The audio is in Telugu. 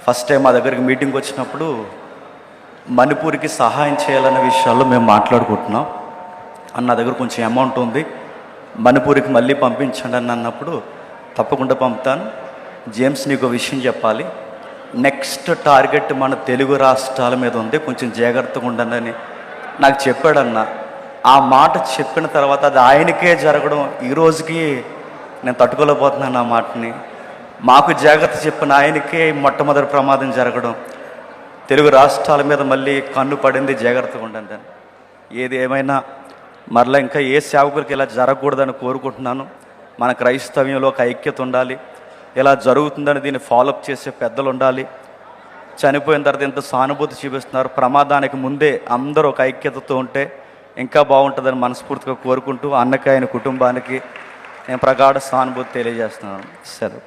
ఫస్ట్ టైం మా దగ్గరికి మీటింగ్ వచ్చినప్పుడు మణిపూర్కి సహాయం చేయాలనే విషయాల్లో మేము మాట్లాడుకుంటున్నాం. అన్న దగ్గర కొంచెం అమౌంట్ ఉంది, మణిపూర్కి మళ్ళీ పంపించండి అని అన్నప్పుడు తప్పకుండా పంపుతాను. జేమ్స్, నీకు విషయం చెప్పాలి, నెక్స్ట్ టార్గెట్ మన తెలుగు రాష్ట్రాల మీద ఉంది, కొంచెం జాగ్రత్తగా ఉండండి నాకు చెప్పాడన్న. ఆ మాట చెప్పిన తర్వాత అది ఆయనకే జరగడం ఈ రోజుకి నేను తట్టుకోలేకపోతున్నాను. ఆ మాటని మాకు జాగ్రత్త చెప్పిన ఆయనకే మొట్టమొదటి ప్రమాదం జరగడం, తెలుగు రాష్ట్రాల మీద మళ్ళీ కన్ను పడింది, జాగ్రత్తగా ఉండండి. ఏది ఏమైనా మరలా ఇంకా ఏ సేవకులకి ఇలా జరగకూడదని కోరుకుంటున్నాను. మన క్రైస్తవ్యంలో ఒక ఐక్యత ఉండాలి, ఇలా జరుగుతుందని దీన్ని ఫాలోఅప్ చేసే పెద్దలు ఉండాలి. చనిపోయిన తర్వాత ఎంత సానుభూతి చూపిస్తున్నారు, ప్రమాదానికి ముందే అందరూ ఒక ఐక్యతతో ఉంటే ఇంకా బాగుంటుందని మనస్ఫూర్తిగా కోరుకుంటూ అన్నకి ఆయన కుటుంబానికి నేను ప్రగాఢ సానుభూతి తెలియజేస్తున్నాను. సరే.